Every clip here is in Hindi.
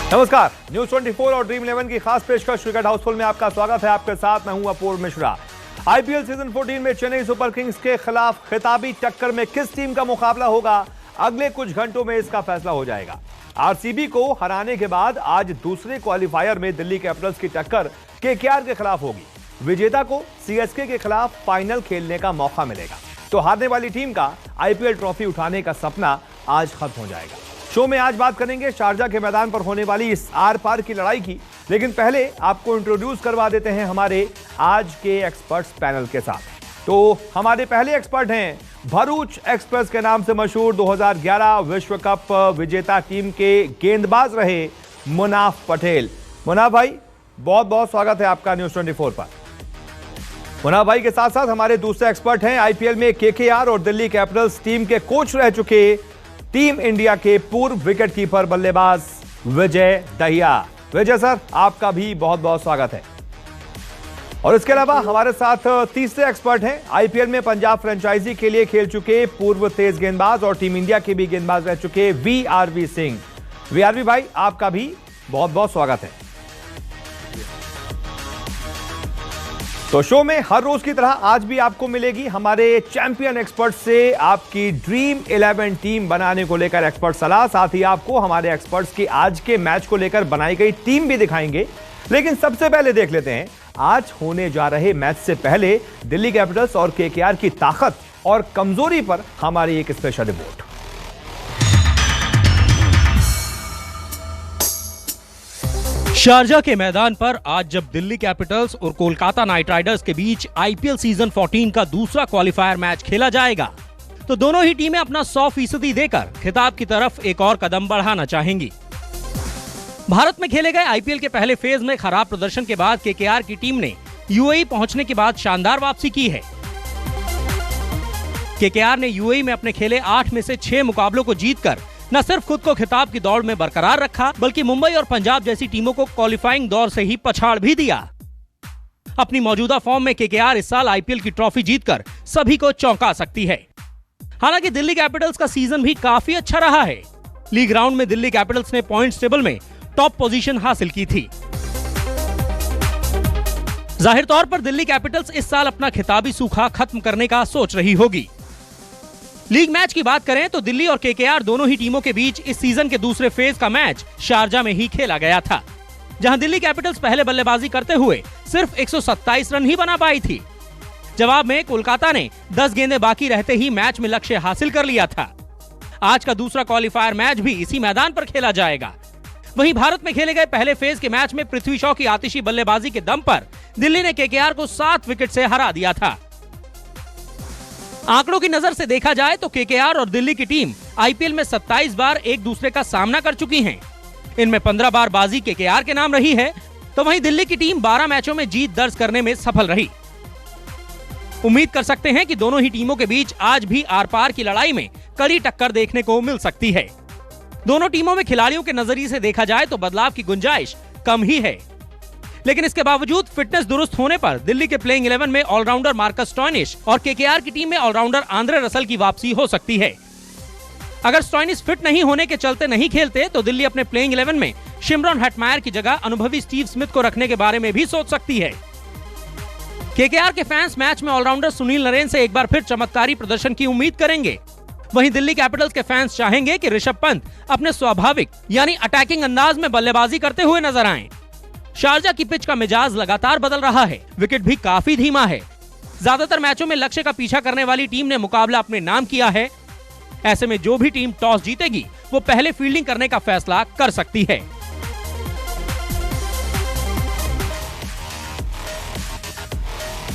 नमस्कार, न्यूज 24 और ड्रीम 11 की खास पेशकश क्रिकेट हाउसफुल में आपका स्वागत है। आपके साथ मैं हूं अपूर्व मिश्रा। आईपीएल सीजन 14 में चेन्नई सुपर किंग्स के खिलाफ खिताबी टक्कर में किस टीम का मुकाबला होगा, अगले कुछ घंटों में इसका फैसला हो जाएगा। आरसीबी को हराने के बाद आज दूसरे क्वालिफायर में दिल्ली कैपिटल्स की टक्कर केकेआर के खिलाफ होगी। विजेता को सीएसके के खिलाफ फाइनल खेलने का मौका मिलेगा, तो हारने वाली टीम का आईपीएल ट्रॉफी उठाने का सपना आज खत्म हो जाएगा। शो में आज बात करेंगे शारजा के मैदान पर होने वाली इस आर पार की लड़ाई की, लेकिन पहले आपको इंट्रोड्यूस करवा देते हैं हमारे आज के एक्सपर्ट्स पैनल के साथ। तो हमारे पहले एक्सपर्ट हैं भरूच एक्सप्रेस के नाम से मशहूर 2011 विश्व कप विजेता टीम के गेंदबाज रहे मुनाफ पटेल। मुनाफ भाई, बहुत बहुत स्वागत है आपका न्यूज 24 पर। मुनाफ भाई के साथ साथ हमारे दूसरे एक्सपर्ट हैं आईपीएल में केकेआर और दिल्ली कैपिटल्स टीम के कोच रह चुके टीम इंडिया के पूर्व विकेटकीपर बल्लेबाज विजय दहिया। विजय सर, आपका भी बहुत बहुत स्वागत है। और इसके अलावा हमारे साथ तीसरे एक्सपर्ट हैं आईपीएल में पंजाब फ्रेंचाइजी के लिए खेल चुके पूर्व तेज गेंदबाज और टीम इंडिया के भी गेंदबाज रह चुके वीआरवी सिंह। वीआरवी भाई, आपका भी बहुत बहुत स्वागत है। तो शो में हर रोज की तरह आज भी आपको मिलेगी हमारे चैंपियन एक्सपर्ट से आपकी ड्रीम 11 टीम बनाने को लेकर एक्सपर्ट सलाह, साथ ही आपको हमारे एक्सपर्ट्स की आज के मैच को लेकर बनाई गई टीम भी दिखाएंगे। लेकिन सबसे पहले देख लेते हैं आज होने जा रहे मैच से पहले दिल्ली कैपिटल्स और केकेआर की ताकत और कमजोरी पर हमारी एक स्पेशल रिपोर्ट। शारजा के मैदान पर आज जब दिल्ली कैपिटल्स और कोलकाता नाइट राइडर्स के बीच आईपीएल सीजन 14 का दूसरा क्वालिफायर मैच खेला जाएगा, तो दोनों ही टीमें अपना 100% देकर खिताब की तरफ एक और कदम बढ़ाना चाहेंगी। भारत में खेले गए आईपीएल के पहले फेज में खराब प्रदर्शन के बाद केकेआर की टीम ने यूएई पहुंचने के बाद शानदार वापसी की है। केकेआर ने यूएई में अपने खेले 8 में से 6 मुकाबलों को जीतकर न सिर्फ खुद को खिताब की दौड़ में बरकरार रखा, बल्कि मुंबई और पंजाब जैसी टीमों को क्वालिफाइंग दौर से ही पछाड़ भी दिया। अपनी मौजूदा फॉर्म में केकेआर इस साल आईपीएल की ट्रॉफी जीतकर सभी को चौंका सकती है। हालांकि दिल्ली कैपिटल्स का सीजन भी काफी अच्छा रहा है। लीग राउंड में दिल्ली कैपिटल्स ने पॉइंट्स टेबल में टॉप पोजीशन हासिल की थी। जाहिर तौर पर दिल्ली कैपिटल्स इस साल अपना खिताबी सूखा खत्म करने का सोच रही होगी। लीग मैच की बात करें तो दिल्ली और केकेआर दोनों ही टीमों के बीच इस सीजन के दूसरे फेज का मैच शारजा में ही खेला गया था, जहां दिल्ली कैपिटल्स पहले बल्लेबाजी करते हुए सिर्फ 127 रन ही बना पाई थी। जवाब में कोलकाता ने 10 गेंदें बाकी रहते ही मैच में लक्ष्य हासिल कर लिया था। आज का दूसरा क्वालिफायर मैच भी इसी मैदान पर खेला जाएगा। वहीं भारत में खेले गए पहले फेज के मैच में पृथ्वी शॉ की आतिशी बल्लेबाजी के दम पर दिल्ली ने केकेआर को 7 विकेट से हरा दिया था। आंकड़ों की नजर से देखा जाए तो केकेआर और दिल्ली की टीम आईपीएल में 27 बार एक दूसरे का सामना कर चुकी हैं। इनमें 15 बार बाजी केकेआर के नाम रही है, तो वहीं दिल्ली की टीम 12 मैचों में जीत दर्ज करने में सफल रही। उम्मीद कर सकते हैं कि दोनों ही टीमों के बीच आज भी आर पार की लड़ाई में कड़ी टक्कर देखने को मिल सकती है। दोनों टीमों में खिलाड़ियों के नजरिए से देखा जाए तो बदलाव की गुंजाइश कम ही है, लेकिन इसके बावजूद फिटनेस दुरुस्त होने पर दिल्ली के प्लेइंग 11 में ऑलराउंडर मार्कस स्टॉइनिस और केकेआर की टीम में ऑलराउंडर आंद्रे रसल की वापसी हो सकती है। अगर स्टॉइनिस फिट नहीं होने के चलते नहीं खेलते तो दिल्ली अपने प्लेइंग 11 में शिमरॉन हेटमायर की जगह अनुभवी स्टीव स्मिथ को रखने के बारे में भी सोच सकती है। केकेआर के फैंस मैच में ऑलराउंडर सुनील नरेन से एक बार फिर चमत्कारी प्रदर्शन की उम्मीद करेंगे। वहीं दिल्ली कैपिटल्स के फैंस चाहेंगे कि ऋषभ पंत अपने स्वाभाविक यानी अटैकिंग अंदाज में बल्लेबाजी करते हुए नजर आएं। शारजा की पिच का मिजाज लगातार बदल रहा है, विकेट भी काफी धीमा है। ज्यादातर मैचों में लक्ष्य का पीछा करने वाली टीम ने मुकाबला अपने नाम किया है। ऐसे में जो भी टीम टॉस जीतेगी वो पहले फील्डिंग करने का फैसला कर सकती है।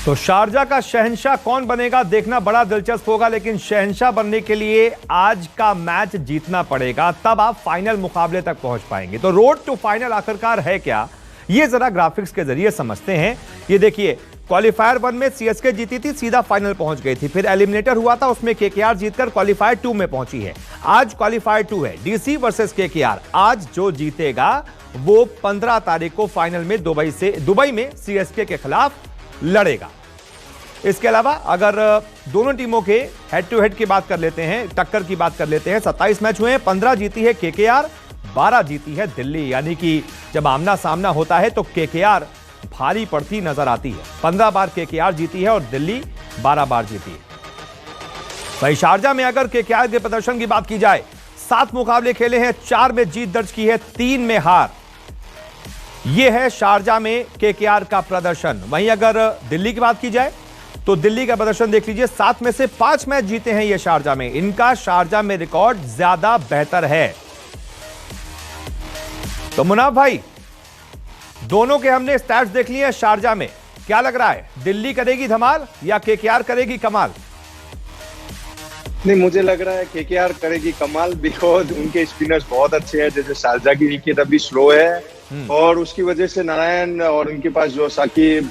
तो शारजा का शहंशाह कौन बनेगा देखना बड़ा दिलचस्प होगा, लेकिन शहंशाह बनने के लिए आज का मैच जीतना पड़ेगा, तब आप फाइनल मुकाबले तक पहुंच पाएंगे। तो रोड टू फाइनल आखिरकार है क्या, ये जरा ग्राफिक्स के जरिए समझते हैं। ये देखिए, क्वालिफायर 1 में सीएसके जीती थी, सीधा फाइनल पहुंच गई थी। फिर एलिमिनेटर हुआ था, उसमें केकेआर जीतकर क्वालिफायर 2 में पहुंची है। आज क्वालिफायर 2 है, डीसी वर्सेस केकेआर। आज जो जीतेगा वो 15 तारीख को फाइनल में दुबई में सीएसके के खिलाफ लड़ेगा। इसके अलावा अगर दोनों टीमों के हेड टू हेड की बात कर लेते हैं, टक्कर की बात कर लेते हैं, 27 मैच हुए हैं, 15 जीती है केकेआर, 12 जीती है दिल्ली। यानी कि जब आमना सामना होता है तो केकेआर भारी पड़ती नजर आती है। 15 बार केकेआर जीती है और दिल्ली 12 बार जीती है। वहीं शारजा में अगर केकेआर के प्रदर्शन की बात की जाए, 7 मुकाबले खेले हैं, 4 में जीत दर्ज की है, 3 में हार। यह है शारजा में केकेआर का प्रदर्शन। वहीं अगर दिल्ली की बात की जाए तो दिल्ली का प्रदर्शन देख लीजिए, 7 में से 5 मैच जीते हैं ये शारजा में। इनका शारजा में रिकॉर्ड ज्यादा बेहतर है। तो मुनाफ भाई, दोनों के हमने स्टैट्स देख लिए हैं शारजा में, क्या लग रहा है, दिल्ली करेगी धमाल या केकेआर करेगी कमाल? नहीं, मुझे लग रहा है केकेआर करेगी कमाल, बिकॉज उनके स्पिनर्स बहुत अच्छे हैं। जैसे शारजा की विकेट अभी स्लो है और उसकी वजह से नारायण और उनके पास जो साकिब,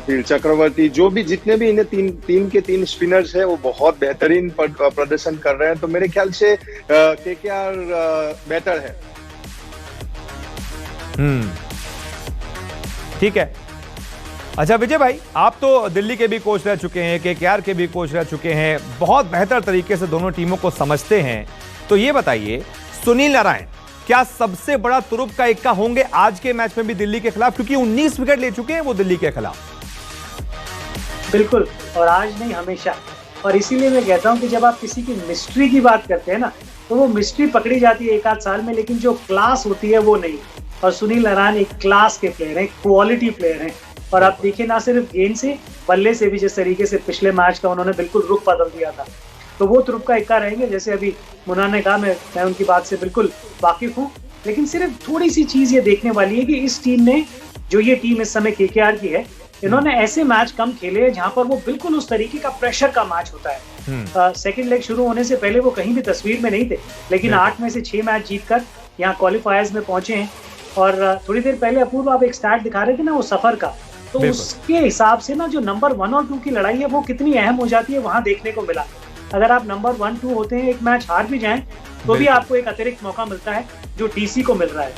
फिर चक्रवर्ती, जो भी जितने भी इन्हें तीन के तीन स्पिनर्स है वो बहुत बेहतरीन प्रदर्शन कर रहे हैं। तो मेरे ख्याल से केकेआर बेटर है। ठीक है। अच्छा विजय भाई, आप तो दिल्ली के भी कोच रह चुके हैं, केकेआर के भी कोच रह चुके हैं, बहुत बेहतर तरीके से दोनों टीमों को समझते हैं। तो ये बताइए, सुनील नारायण क्या सबसे बड़ा तुरुप का इक्का होंगे आज के मैच में भी दिल्ली के खिलाफ, क्योंकि 19 विकेट ले चुके हैं वो दिल्ली के खिलाफ? बिल्कुल, और आज नहीं हमेशा। और इसीलिए मैं कहता हूं कि जब आप किसी की मिस्ट्री की बात करते हैं ना, तो वो मिस्ट्री पकड़ी जाती है एक आध साल में, लेकिन जो क्लास होती है वो नहीं। और सुनील नारायण एक क्लास के प्लेयर हैं, क्वालिटी प्लेयर हैं। और आप देखिए, ना सिर्फ गेंद से, बल्ले से भी जिस तरीके से पिछले मैच का उन्होंने बिल्कुल रुख बदल दिया था, तो वो तुरुप का इक्का रहेंगे। जैसे अभी मुन्ना ने कहा, मैं उनकी बात से बिल्कुल वाकिफ हूँ, लेकिन सिर्फ थोड़ी सी चीज ये देखने वाली है कि इस टीम ने, जो ये टीम इस समय केकेआर की है, इन्होंने ऐसे मैच कम खेले हैं जहां पर वो बिल्कुल उस तरीके का प्रेशर का मैच होता है। सेकंड लेग शुरू होने से पहले वो कहीं भी तस्वीर में नहीं थे, लेकिन 8 में से 6 मैच जीतकर यहाँ क्वालिफायर्स में पहुंचे हैं। और थोड़ी देर पहले अपूर्व आप एक स्टैट दिखा रहे थे ना वो सफर का, तो उसके हिसाब से ना जो नंबर 1 और 2 की लड़ाई है वो कितनी अहम हो जाती है वहां देखने को मिला। अगर आप नंबर 1, 2 होते हैं, एक मैच हार भी जाएं, तो भी आपको एक अतिरिक्त मौका मिलता है जो टीसी को मिल रहा है।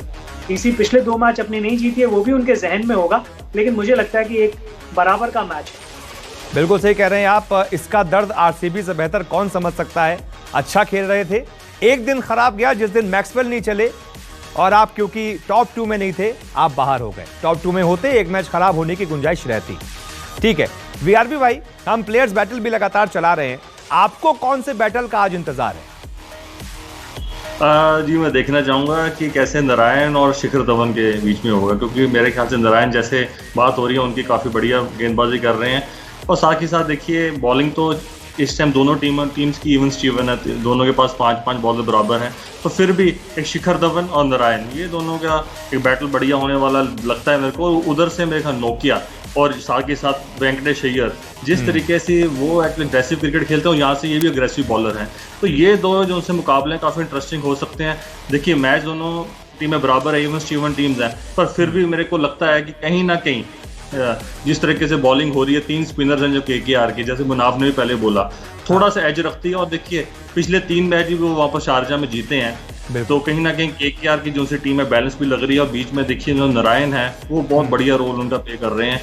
टीसी पिछले 2 मैच अपनी नहीं जीती है, वो भी उनके जहन में होगा, लेकिन मुझे लगता है कि एक बराबर का मैच है। बिल्कुल सही कह रहे हैं आप। इसका दर्द आरसीबी से बेहतर कौन समझ सकता है। अच्छा खेल रहे थे, एक दिन खराब गया जिस दिन मैक्सवेल नहीं चले और आप क्योंकि टॉप 2 में नहीं थे, आप बाहर हो गए। टॉप 2 में होते एक मैच खराब होने की गुंजाइश रहती। ठीक है वीआरपी भाई, हम प्लेयर्स बैटल भी लगातार चला रहे हैं, आपको कौन से बैटल का आज इंतजार है? जी मैं देखना चाहूंगा कि कैसे नारायण और शिखर धवन के बीच में होगा, क्योंकि मेरे ख्याल से नारायण जैसे बात हो रही है उनकी काफ़ी बढ़िया गेंदबाजी कर रहे हैं। और साथ ही साथ देखिए, बॉलिंग तो इस टाइम दोनों टीम्स की इवन स्टीवन है, दोनों के पास 5-5 बॉलर बराबर हैं। तो फिर भी एक शिखर धवन और नारायण, ये दोनों का एक बैटल बढ़िया होने वाला लगता है मेरे को। उधर से मेरे ख्याल नोकिया और साथ ही साथ वेंकटेश अय्यर, जिस तरीके से वो एग्रेसिव क्रिकेट खेलते हैं, यहाँ से ये भी अग्रेसिव बॉलर हैं, तो ये दो जो उनसे मुकाबले हैं काफ़ी इंटरेस्टिंग हो सकते हैं। देखिए मैच दोनों टीमें बराबर है, इवन स्टीवन टीम्स हैं, पर फिर भी मेरे को लगता है कि कहीं ना कहीं जिस तरीके से बॉलिंग हो रही है, 3 स्पिनर्स हैं जो केकेआर के, जैसे मुनाफ ने भी पहले बोला, थोड़ा सा एज रखती है। और देखिए पिछले 3 मैच भी वो वापस शारजा में जीते हैं, तो कहीं ना कहीं केकेआर की जो सी टीम है बैलेंस भी लग रही है। और बीच में देखिए जो नारायण है वो बहुत बढ़िया रोल उनका प्ले कर रहे हैं,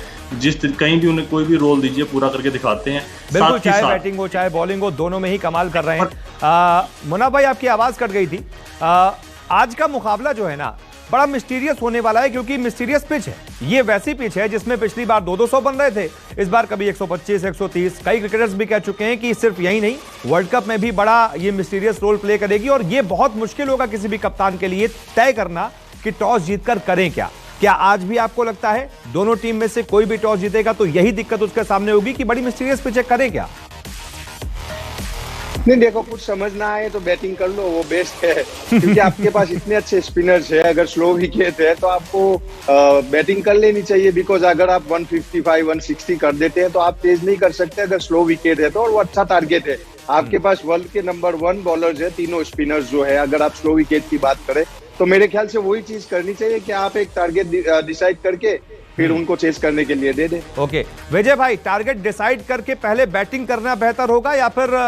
कहीं भी उन्हें कोई भी रोल दीजिए पूरा करके दिखाते हैं। बिल्कुल, चाहे बैटिंग हो चाहे बॉलिंग हो, दोनों में ही कमाल कर रहे हैं। मुन्ना भाई, आपकी आवाज कट गई थी। आज का मुकाबला जो है ना, बड़ा मिस्टीरियस होने वाला है, क्योंकि मिस्टीरियस पिच है। ये वैसी पिच है जिसमें पिछली बार 200 बन रहे थे, इस बार कभी 125, 130। कई क्रिकेटर्स भी कह चुके हैं कि सिर्फ यही नहीं, वर्ल्ड कप में भी बड़ा ये मिस्टीरियस रोल प्ले करेगी। और ये बहुत मुश्किल होगा किसी भी कप्तान के लिए तय करना कि टॉस जीतकर करें क्या। क्या आज भी आपको लगता है दोनों टीम में से कोई भी टॉस जीतेगा तो यही दिक्कत उसके सामने होगी कि बड़ी मिस्टीरियस पिच है, करें क्या? नहीं, देखो, कुछ समझ ना आए तो बैटिंग कर लो, वो बेस्ट है, क्योंकि आपके पास इतने अच्छे स्पिनर्स है। अगर स्लो विकेट है तो आपको बैटिंग कर लेनी चाहिए, बिकॉज अगर आप 155, 160 कर देते हैं तो आप तेज नहीं कर सकते अगर स्लो विकेट है तो। और वो अच्छा टारगेट है, आपके पास वर्ल्ड के नंबर 1 बॉलर्स है, तीनों स्पिनर्स जो है। अगर आप स्लो विकेट की बात करें तो मेरे ख्याल से वही चीज करनी चाहिए कि आप एक टारगेट डिसाइड करके फिर उनको चेस करने के लिए दे दे। ओके विजय भाई, टारगेट डिसाइड करके पहले बैटिंग करना बेहतर होगा या फिर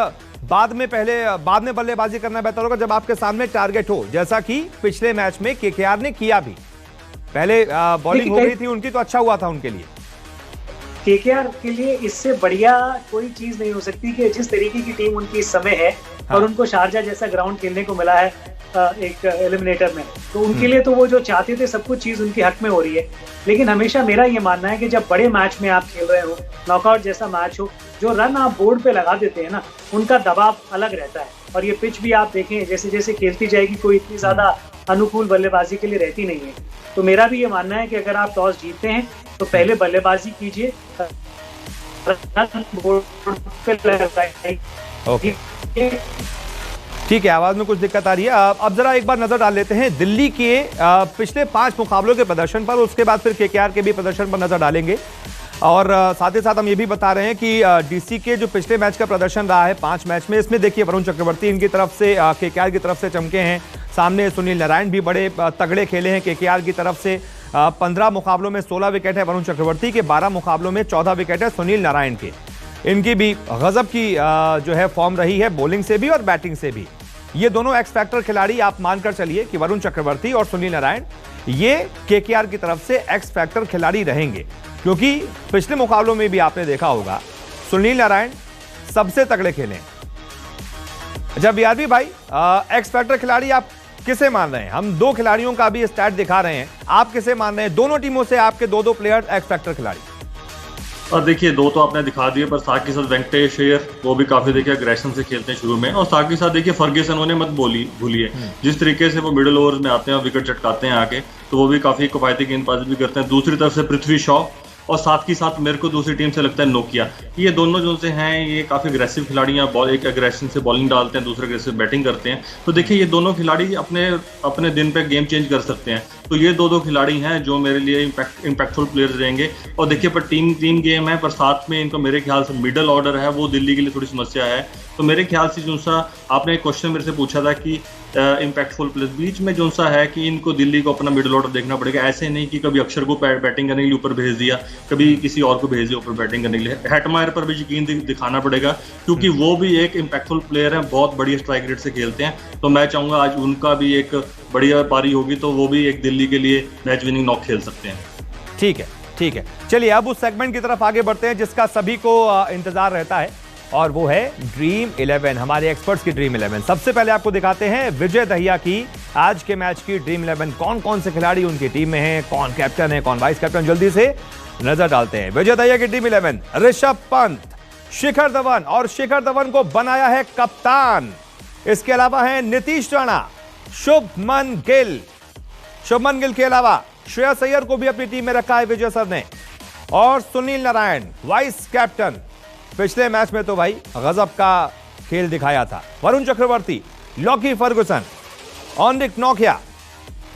बाद में बल्लेबाजी करना बेहतर होगा जब आपके सामने टारगेट हो, जैसा कि पिछले मैच में केकेआर ने किया भी? पहले बॉलिंग हो गई थी उनकी तो अच्छा हुआ था उनके लिए। केकेआर के लिए इससे बढ़िया कोई चीज नहीं हो सकती कि जिस तरीके की टीम उनकी इस समय है और उनको शारजा जैसा ग्राउंड खेलने को मिला है, एक एलिमिनेटर में, तो उनके लिए तो वो जो चाहते थे सब कुछ चीज उनके हक में हो रही है। लेकिन हमेशा मेरा ये मानना है कि जब बड़े मैच में आप खेल रहे हो, नॉकआउट जैसा मैच हो, जो रन आप बोर्ड पे लगा देते हैं ना, उनका दबाव अलग रहता है। और ये पिच भी आप देखें जैसे जैसे खेलती जाएगी कोई इतनी ज्यादा अनुकूल बल्लेबाजी के लिए रहती नहीं है। तो मेरा भी ये मानना है कि अगर आप टॉस जीतते हैं तो पहले बल्लेबाजी कीजिए, बोर्ड पे लगाइए। ओके, ठीक है, आवाज में कुछ दिक्कत आ रही है। अब जरा एक बार नजर डाल लेते हैं दिल्ली के पिछले 5 मुकाबलों के प्रदर्शन पर, उसके बाद फिर केकेआर के भी प्रदर्शन पर नजर डालेंगे। और साथ ही साथ हम ये भी बता रहे हैं कि डीसी के जो पिछले मैच का प्रदर्शन रहा है 5 मैच में, इसमें देखिए वरुण चक्रवर्ती इनकी तरफ से केकेआर की तरफ से चमके हैं, सामने सुनील नारायण भी बड़े तगड़े खेले हैं केकेआर की तरफ से। 15 मुकाबलों में 16 विकेट है वरुण चक्रवर्ती के, 12 मुकाबलों में 14 विकेट है सुनील नारायण के। इनकी भी गजब की जो है फॉर्म रही है बॉलिंग से भी और बैटिंग से भी। ये दोनों एक्स फैक्टर खिलाड़ी आप मानकर चलिए कि वरुण चक्रवर्ती और सुनील नारायण ये केकेआर की तरफ से एक्स फैक्टर खिलाड़ी रहेंगे, क्योंकि पिछले मुकाबलों में भी आपने देखा होगा सुनील नारायण सबसे तगड़े खेले। अच्छा बीआरबी भाई, एक्स फैक्टर खिलाड़ी आप किसे मान रहे हैं? हम 2 खिलाड़ियों का भी स्टैट दिखा रहे हैं, आप किसे मान रहे हैं? दोनों टीमों से आपके 2-2 प्लेयर एक्स फैक्टर खिलाड़ी। और देखिए 2 तो आपने दिखा दिए, पर साथ के साथ वेंकटेश अय्यर वो भी काफी देखिए अग्रेशन से खेलते हैं शुरू में, और साथ के साथ देखिए फर्ग्यूसन उन्हें मत भूलिए, जिस तरीके से वो मिडिल ओवर्स में आते हैं, विकेट चटकाते हैं आके, तो वो भी काफी किफायती गेंदबाजी भी करते हैं। दूसरी तरफ से पृथ्वी शॉ, और साथ ही साथ मेरे को दूसरी टीम से लगता है नोकिया, ये दोनों जो से हैं ये काफ़ी अग्रेसिव खिलाड़ी हैं, एक अग्रेशन से बॉलिंग डालते हैं, दूसरे अग्रेसिव बैटिंग करते हैं। तो देखिए ये दोनों खिलाड़ी अपने दिन पे गेम चेंज कर सकते हैं। तो ये 2 खिलाड़ी हैं जो मेरे लिए इम्पैक्टफुल प्लेयर्स रहेंगे। और देखिए पर टीम गेम है, पर साथ में इनको मेरे ख्याल से मिडल ऑर्डर है वो दिल्ली के लिए थोड़ी समस्या है। तो मेरे ख्याल से जो सा आपने एक क्वेश्चन मेरे से पूछा था कि इम्पैक्टफुल प्लेयर्स, बीच में जो सा है कि इनको दिल्ली को अपना मिडल ऑर्डर देखना पड़ेगा। ऐसे नहीं कि कभी अक्षर को बैटिंग करने के लिए ऊपर भेज दिया, कभी किसी और को भेज दिया ऊपर बैटिंग करने के लिए। हेटमायर पर भी यकीन दिखाना पड़ेगा, क्योंकि वो भी एक इम्पैक्टफुल प्लेयर है, बहुत बढ़िया स्ट्राइक रेट से खेलते हैं। तो मैं चाहूंगा आज उनका भी एक बढ़िया पारी होगी, तो वो भी एक दिल्ली के लिए मैच विनिंग नॉक खेल सकते हैं। ठीक है, चलिए अब उस सेगमेंट की तरफ आगे बढ़ते हैं जिसका सभी को इंतजार रहता है, और वो है ड्रीम 11, हमारे एक्सपर्ट्स की ड्रीम 11। सबसे पहले आपको दिखाते हैं विजय दहिया की आज के मैच की ड्रीम 11। कौन कौन से खिलाड़ी उनकी टीम में हैं, कौन कैप्टन है, कौन वाइस कैप्टन, जल्दी से नजर डालते हैं। विजय दहिया की ड्रीम 11, ऋषभ पंत, शिखर धवन, और शिखर धवन को बनाया है कप्तान। इसके अलावा है नीतीश राणा, शुभमन गिल के अलावा श्रेयस अय्यर को भी अपनी टीम में रखा है विजय सर ने, और सुनील नारायण वाइस कैप्टन। पिछले मैच में तो भाई गजब का खेल दिखाया था। Varun Chakravarthy, Lockie Ferguson, Anrich Nokia,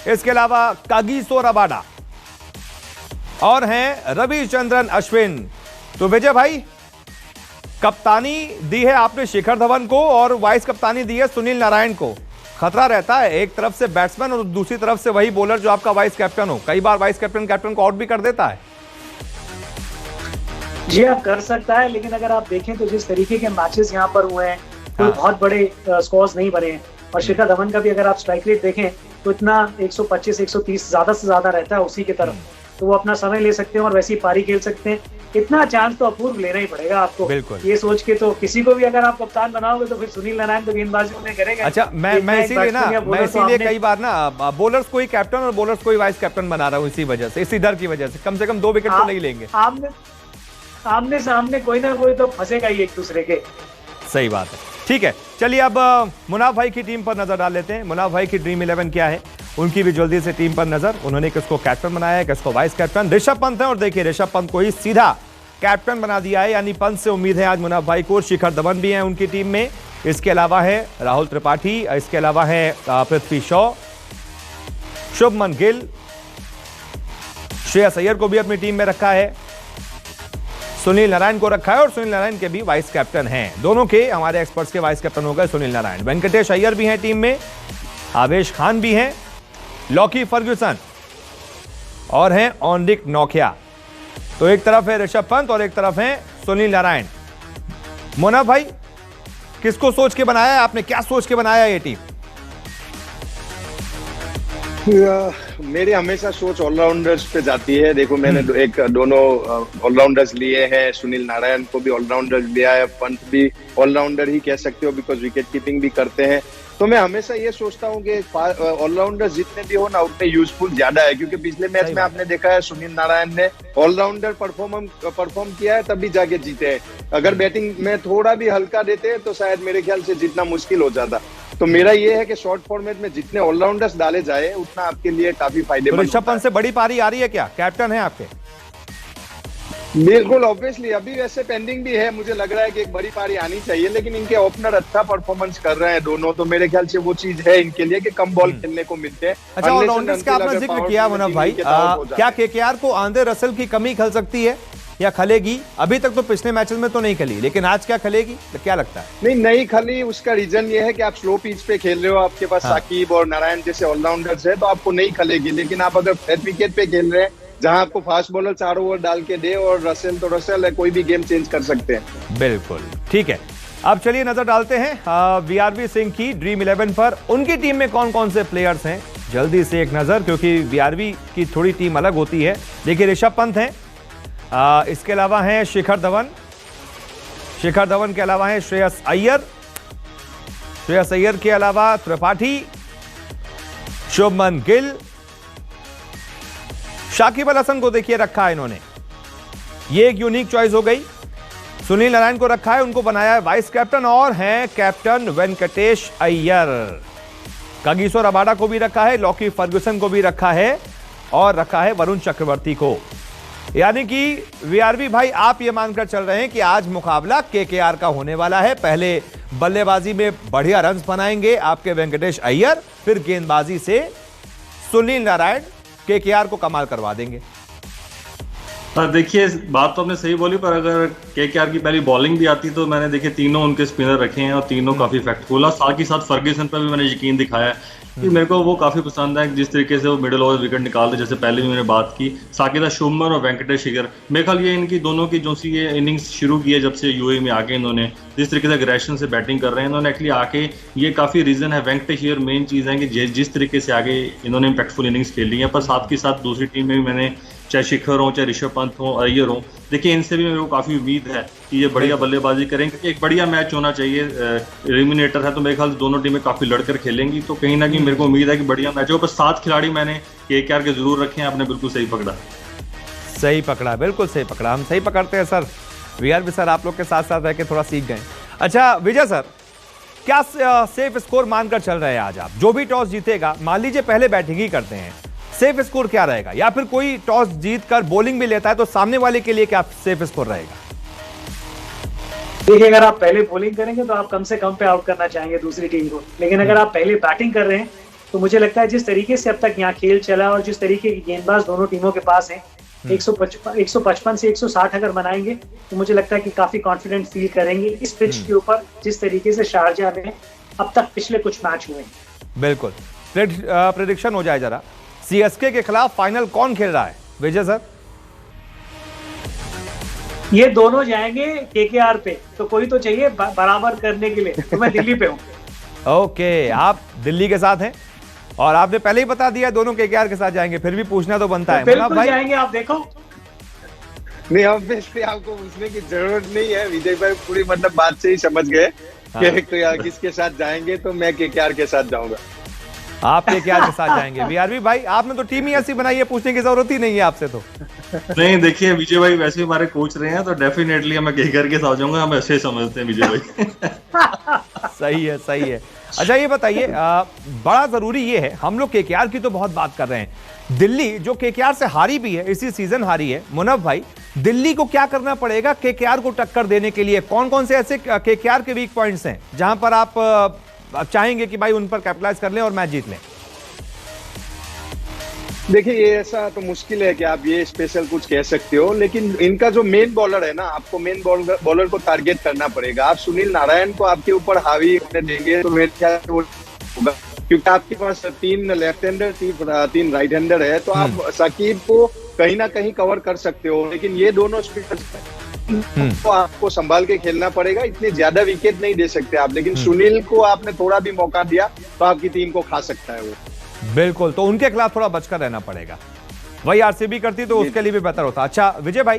इसके अलावा कागिसो रबाडा, और हैं रविचंद्रन अश्विन। तो विजय भाई, कप्तानी दी है आपने शिखर धवन को और वाइस कप्तानी दी है सुनील नारायण को। खतरा रहता है एक तरफ से बैट्समैन और दूसरी तरफ से वही बॉलर जो आपका वाइस कैप्टन हो। कई बार वाइस कैप्टन को आउट भी कर देता है। जी आप कर सकता है, लेकिन अगर आप देखें तो जिस तरीके के मैचेस यहाँ पर हुए हैं कोई बहुत बड़े स्कोर्स नहीं बने हैं। और शिखर धवन का भी अगर आप स्ट्राइक रेट देखें तो इतना 125-130 ज्यादा से ज्यादा रहता है उसी की तरफ, तो वो अपना समय ले सकते हैं और वैसी पारी खेल सकते हैं। इतना चांस तो अपूर्व लेना ही पड़ेगा आपको, ये सोच के। तो किसी को भी अगर आप कप्तान बनाओगे तो फिर सुनील नारायण तो गेंदबाजी उन्हें करेगा। अच्छा, मैं इसीलिए कई बार ना बॉलर्स को ही कैप्टन और बॉलर्स को ही वाइस कैप्टन बना रहा हूँ, इसी वजह से, इसी डर की वजह से। कम से कम 2 विकेट तो नहीं लेंगे। आमने सामने कोई ना कोई तो फंसेगा ही एक दूसरे के। सही बात है। ठीक है, चलिए अब मुनाफ भाई की टीम पर नजर डाल लेते हैं। मुनाफ भाई की ड्रीम 11 क्या है, उनकी भी जल्दी से टीम पर नजर। उन्होंने किसको कैप्टन बनाया है, किसको वाइस कैप्टन। ऋषभ पंत है, और देखिए ऋषभ पंत को ही सीधा कैप्टन बना दिया है, यानी पंत से उम्मीद है आज मुनाफ भाई को। शिखर धवन भी है उनकी टीम में, इसके अलावा है राहुल त्रिपाठी, इसके अलावा है पृथ्वी शॉ, शुभमन गिल, श्रेयस अय्यर को भी अपनी टीम में रखा है, सुनील नारायण को रखा है, और सुनील नारायण के भी वाइस कैप्टन हैं। दोनों के हमारे एक्सपर्ट्स के वाइस कैप्टन हो गए सुनील नारायण। वेंकटेश अय्यर भी हैं टीम में, आवेश खान भी हैं, लॉकी फर्ग्यूसन, और हैं एनरिक नोकिया। तो एक तरफ है ऋषभ पंत और एक तरफ है सुनील नारायण। मोना भाई, किसको सोच के बनाया है आपने, क्या सोच के बनाया है ये टीम? मेरी हमेशा सोच ऑलराउंडर्स पे जाती है। देखो मैंने दोनों ऑलराउंडर्स लिए हैं, सुनील नारायण को भी ऑलराउंडर लिया है, पंत भी ऑलराउंडर ही कह सकते हो बिकॉज विकेट कीपिंग भी करते हैं। तो मैं हमेशा ये सोचता हूँ कि ऑलराउंडर जितने भी हो ना उतने यूजफुल ज्यादा है, क्योंकि पिछले मैच में आपने देखा है सुनील नारायण ने ऑलराउंडर परफॉर्म किया है, तभी जाके जीते हैं। अगर बैटिंग में थोड़ा भी हल्का देते हैं तो शायद मेरे ख्याल से जीतना मुश्किल हो जाता। तो मेरा ये है कि शॉर्ट फॉर्मेट में जितने ऑलराउंडर्स डाले जाए उतना आपके लिए काफी फायदेमंद। ऋषभ पंत से बड़ी पारी आ रही है क्या? कैप्टन है आपके? बिल्कुल, ऑब्वियसली अभी वैसे पेंडिंग भी है, मुझे लग रहा है कि एक बड़ी पारी आनी चाहिए, लेकिन इनके ओपनर अच्छा परफॉर्मेंस कर रहे हैं दोनों, तो मेरे ख्याल से वो चीज है इनके लिए कि कम बॉल खेलने को मिलते हैं। अच्छा, ऑलराउंडर्स का आपने जिक्र किया मुनव्वर भाई, क्या केकेआर को आंद्रे रसेल की कमी खल सकती है या खलेगी? अभी तक तो पिछले मैचेस में तो नहीं खली, लेकिन आज क्या खलेगी? क्या लगता है? नहीं खली। उसका रीजन ये है कि आप स्लो पिच पे खेल रहे हो, आपके पास साकिब और नारायण जैसे ऑलराउंडर्स है, तो आपको नहीं खलेगी। लेकिन आप अगर फ्लैट विकेट पे खेल रहे हैं जहां आपको फास्ट बॉलर 4 ओवर डाल के दे और रसेल तो रसेल है, कोई भी गेम चेंज कर सकते हैं। बिल्कुल ठीक है। अब चलिए नजर डालते हैं वीआरवी सिंह की ड्रीम 11 पर। उनकी टीम में कौन कौन से प्लेयर्स हैं, जल्दी से एक नजर, क्योंकि वीआरवी की थोड़ी टीम अलग होती है। देखिए ऋषभ पंत हैं, इसके अलावा हैं शिखर धवन के अलावा हैं श्रेयस अय्यर के अलावा त्रिपाठी, शुभमन गिल, शाकिब अल हसन को देखिए रखा है इन्होंने, ये एक यूनिक चॉइस हो गई। सुनील नारायण को रखा है, उनको बनाया है वाइस कैप्टन, और हैं captain Venkatesh Iyer. Kagiso Rabada को भी रखा है, लॉकी फर्गुसन को भी रखा है, और रखा है वरुण चक्रवर्ती को। यानी कि वीआरवी भाई आप ये मानकर चल रहे हैं कि आज मुकाबला केकेआर का होने वाला है। पहले बल्लेबाजी में बढ़िया रन्स बनाएंगे आपके वेंकटेश अय्यर, फिर गेंदबाजी से सुनील नारायण केकेआर को कमाल करवा देंगे। देखिए बात तो आपने सही बोली, पर अगर केकेआर की पहली बॉलिंग भी आती तो मैंने देखिए तीनों उनके स्पिनर रखे हैं और तीनों काफी इफेक्टफुल है। साथ ही साथ फर्ग्यूसन पर भी मैंने यकीन दिखाया है कि मेरे को वो काफी पसंद है जिस तरीके से वो मिडिल ओवर विकेट निकालते, जैसे पहले भी मैंने बात की। साकिब शुभमन और वेंकटेश अय्यर, मेरे ख्याल ये इनकी दोनों की जो सी ये इनिंग्स शुरू की है जब से यूएई में आके इन्होंने जिस तरीके से अग्रेशन से बैटिंग कर रहे हैं इन्होंने, एक्चुअली आके ये काफी रीजन है। वेंकटेश अय्यर मेन चीज है कि जिस तरीके से आगे इन्होंने इम्पैक्टफुल इनिंग्स खेली है, पर साथ के साथ दूसरी टीम में भी मैंने चाहे शिखर हो चाहे ऋषभ पंत हो अय्यर हो, देखिए इनसे भी मेरे को काफी उम्मीद है कि ये बढ़िया बल्लेबाजी करेंगे। एक बढ़िया मैच होना चाहिए, एलिमिनेटर है तो मेरे ख्याल से दोनों टीमें काफी लड़कर खेलेंगी, तो कहीं ना कहीं मेरे को उम्मीद है कि बढ़िया मैच हो। पर 7 खिलाड़ी मैंने केकेआर के जरूर रखे हैं, आपने बिल्कुल सही पकड़ा, बिल्कुल सही पकड़ा। हम सही पकड़ते हैं सर, वीआरवी सर आप लोग के साथ साथ रह के थोड़ा सीख गए। अच्छा विजय सर, क्या सेफ स्कोर मानकर चल रहे हैं आज आप? जो भी टॉस जीतेगा, मान लीजिए पहले बैटिंग ही करते हैं, सेफ स्कोर क्या रहेगा? या फिर कोई टॉस जीतकर बॉलिंग भी लेता है तो सामने वाले के लिए क्या सेफ स्कोर रहेगा? देखिए अगर आप पहले बॉलिंग करेंगे तो आप कम से कम पे आउट करना चाहेंगे दूसरी टीम को, लेकिन अगर आप पहले बैटिंग कर रहे हैं तो मुझे लगता है जिस तरीके से अब तक यहाँ खेल चला और जिस तरीके के गेंदबाज दोनों टीमों के पास हैं, 155 से 160 अगर बनाएंगे तो मुझे लगता है कि काफी कॉन्फिडेंट फील करेंगे इस पिच के ऊपर, जिस तरीके से शारजाह में अब तक पिछले कुछ मैच हुए। बिल्कुल, प्रेडिक्शन हो जाए जरा, सीएसके के खिलाफ फाइनल कौन खेल रहा है विजय सर? ये दोनों जाएंगे केकेआर पे, तो कोई तो चाहिए बराबर करने के लिए, तो मैं दिल्ली पे हूँ। ओके, आप दिल्ली के साथ हैं और आपने पहले ही बता दिया दोनों केकेआर के साथ जाएंगे, फिर भी पूछना तो बनता है। बिल्कुल भाई जाएंगे, आप देखो। नहीं, ऑब्वियसली आपको पूछने की जरूरत नहीं है, विजय भाई पूरी मतलब बात से ही समझ गए कि किसके साथ जाएंगे, तो मैं केकेआर के साथ जाऊंगा। आप केकेआर के साथ जाएंगे। वीआरवी भाई आपने तो टीम ही ऐसी बनाई है, पूछने की जरूरत ही नहीं है आपसे तो। नहीं देखिए विजय भाई वैसे हमारे कोच रहे हैं तो डेफिनेटली मैं केकेआर के साथ जाऊंगा, हम ऐसे समझते हैं विजय भाई। सही है। अच्छा ये बताइए, बड़ा जरूरी ये है, हम लोग केकेआर की तो बहुत बात कर रहे हैं, दिल्ली जो केकेआर से हारी भी है, इसी सीजन हारी है, मुनव्वर भाई दिल्ली को क्या करना पड़ेगा केकेआर को टक्कर देने के लिए? कौन कौन से ऐसे केकेआर के वीक पॉइंट्स हैं जहां पर आप चाहेंगे कि भाई उन पर कैपिटलाइज कर लें और मैच जीत लें? देखिए ये ऐसा तो मुश्किल है कि आप ये स्पेशल कुछ कह सकते हो, लेकिन इनका जो मेन बॉलर है ना, आपको मेन बॉलर को टारगेट करना पड़ेगा। आप सुनील नारायण को आपके ऊपर हावी होने देंगे तो मेरे ख्याल से होगा, क्योंकि आपके पास 3 लेफ्ट हैंडर 3 राइट हैंडर है, तो आप साकिब को कहीं ना कहीं कवर कर सकते हो, लेकिन ये दोनों स्पिनर्स तो आपको संभाल के खेलना पड़ेगा। इतने ज्यादा विकेट नहीं दे सकते आप, लेकिन सुनील को आपने थोड़ा भी मौका दिया तो आपकी टीम को खा सकता है वो। बिल्कुल, तो उनके खिलाफ थोड़ा बचकर रहना पड़ेगा, वही आरसीबी करती तो उसके लिए भी बेहतर होता। अच्छा विजय भाई,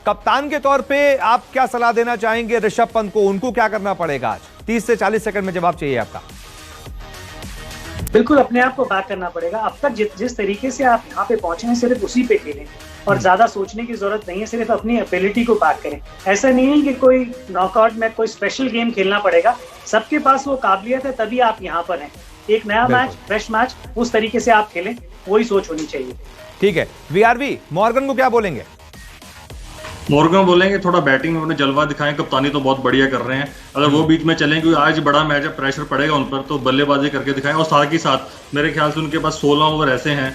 कप्तान के तौर पे आप क्या सलाह देना चाहेंगे ऋषभ पंत को? उनको क्या करना पड़ेगा आज? 30 से 40 सेकंड में जवाब चाहिए आपका। बिल्कुल अपने आप को बैक करना पड़ेगा। अब तक जिस तरीके से आप यहाँ पे पहुंचे हैं सिर्फ उसी पे खेलें और ज्यादा सोचने की जरूरत नहीं है, सिर्फ अपनी एबिलिटी को बैक करें। ऐसा नहीं है कि कोई नॉकआउट में कोई स्पेशल गेम खेलना पड़ेगा, सबके पास वो काबिलियत है तभी आप यहाँ पर हैं। एक नया मैच, फ्रेश मैच, उस तरीके से आप खेलें, वही सोच होनी चाहिए। ठीक है, वीआरवी मॉर्गन को क्या बोलेंगे? मॉर्गन बोलेंगे थोड़ा बैटिंग में उन्हें जलवा दिखाएं, कप्तानी तो बहुत बढ़िया कर रहे हैं। अगर वो बीच में चलें, क्योंकि आज बड़ा मैच है, प्रेशर पड़ेगा उन पर, तो बल्लेबाजी करके दिखाएं। और साथ ही साथ मेरे ख्याल से उनके पास 16 ओवर ऐसे हैं,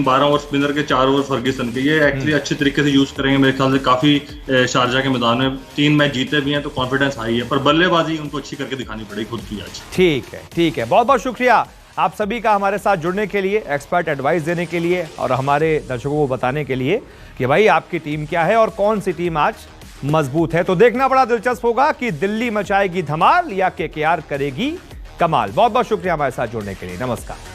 12 ओवर स्पिनर के, 4 ओवर फर्ग्यूसन के, ये एक्चुअली अच्छे तरीके से यूज करेंगे मेरे ख्याल से। काफी शारजा के मैदान में 3 मैच जीते भी हैं तो कॉन्फिडेंस हाई है, पर बल्लेबाजी उनको अच्छी करके दिखानी पड़ेगी खुद की आज। ठीक है, ठीक है, बहुत बहुत शुक्रिया आप सभी का हमारे साथ जुड़ने के लिए, एक्सपर्ट एडवाइस देने के लिए और हमारे दर्शकों को बताने के लिए कि भाई आपकी टीम क्या है और कौन सी टीम आज मजबूत है। तो देखना बड़ा दिलचस्प होगा कि दिल्ली मचाएगी धमाल या केकेआर करेगी कमाल। बहुत बहुत शुक्रिया हमारे साथ जुड़ने के लिए। नमस्कार।